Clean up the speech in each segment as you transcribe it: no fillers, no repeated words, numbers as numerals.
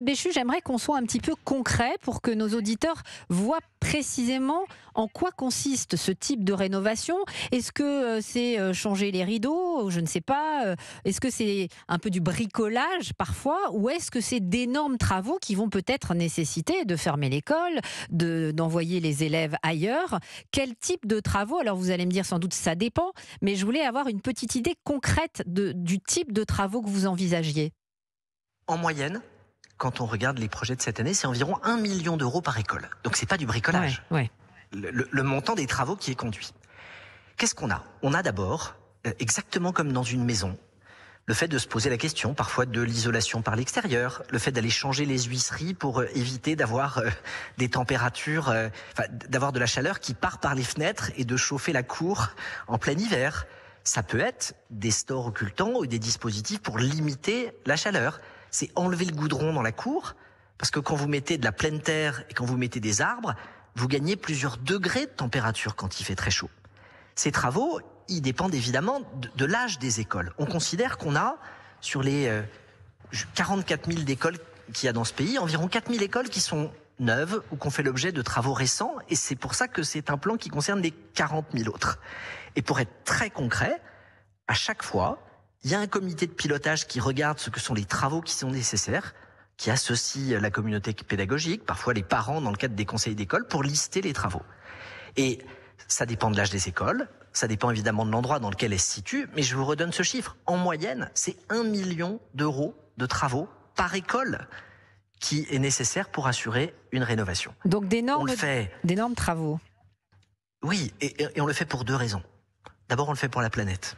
Béchu, j'aimerais qu'on soit un petit peu concret pour que nos auditeurs voient précisément en quoi consiste ce type de rénovation. Est-ce que c'est changer les rideaux? Je ne sais pas. Est-ce que c'est un peu du bricolage parfois? Ou est-ce que c'est d'énormes travaux qui vont peut-être nécessiter de fermer l'école, d'envoyer les élèves ailleurs? Quel type de travaux? Alors vous allez me dire sans doute ça dépend, mais je voulais avoir une petite idée concrète du type de travaux que vous envisagiez. En moyenne, quand on regarde les projets de cette année, c'est environ 1 million d'euros par école. Donc c'est pas du Ouais, bricolage. ouais. Le montant des travaux qui est conduit. Qu'est-ce qu'on a? On a d'abord, exactement comme dans une maison, le fait de se poser la question parfois de l'isolation par l'extérieur, le fait d'aller changer les huisseries pour éviter d'avoir des températures, d'avoir de la chaleur qui part par les fenêtres et de chauffer la cour en plein hiver. Ça peut être des stores occultants ou des dispositifs pour limiter la chaleur. C'est enlever le goudron dans la cour, parce que quand vous mettez de la pleine terre et quand vous mettez des arbres, vous gagnez plusieurs degrés de température quand il fait très chaud. Ces travaux, ils dépendent évidemment de l'âge des écoles. On considère qu'on a, sur les 44 000 d'écoles qu'il y a dans ce pays, environ 4 000 écoles qui sont neuves ou qui ont fait l'objet de travaux récents, et c'est pour ça que c'est un plan qui concerne les 40 000 autres. Et pour être très concret, à chaque fois, il y a un comité de pilotage qui regarde ce que sont les travaux qui sont nécessaires, qui associe la communauté pédagogique, parfois les parents dans le cadre des conseils d'école, pour lister les travaux. Et ça dépend de l'âge des écoles, ça dépend évidemment de l'endroit dans lequel elles se situent, mais je vous redonne ce chiffre. En moyenne, c'est 1 million d'euros de travaux par école qui est nécessaire pour assurer une rénovation. Donc On le fait, d'énormes travaux. oui, et on le fait pour deux raisons. D'abord, on le fait pour la planète.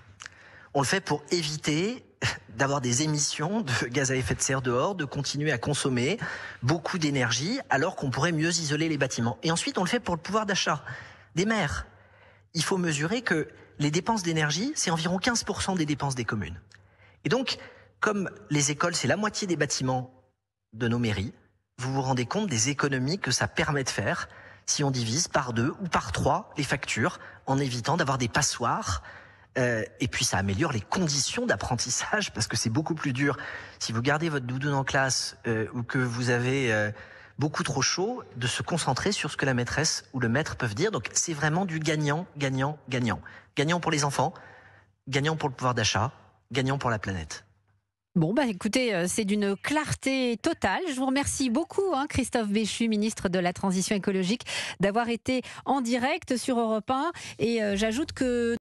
On le fait pour éviter d'avoir des émissions de gaz à effet de serre dehors, de continuer à consommer beaucoup d'énergie alors qu'on pourrait mieux isoler les bâtiments. Et ensuite, on le fait pour le pouvoir d'achat des maires. Il faut mesurer que les dépenses d'énergie, c'est environ 15% des dépenses des communes. Et donc, comme les écoles, c'est la moitié des bâtiments de nos mairies, vous vous rendez compte des économies que ça permet de faire si on divise par 2 ou par 3 les factures en évitant d'avoir des passoires. Et puis ça améliore les conditions d'apprentissage parce que c'est beaucoup plus dur si vous gardez votre doudoune en classe ou que vous avez beaucoup trop chaud de se concentrer sur ce que la maîtresse ou le maître peuvent dire. Donc c'est vraiment du gagnant, gagnant, gagnant. Gagnant pour les enfants, gagnant pour le pouvoir d'achat, gagnant pour la planète. Bon, bah écoutez, c'est d'une clarté totale. Je vous remercie beaucoup, hein, Christophe Béchu, ministre de la Transition écologique, d'avoir été en direct sur Europe 1. Et j'ajoute que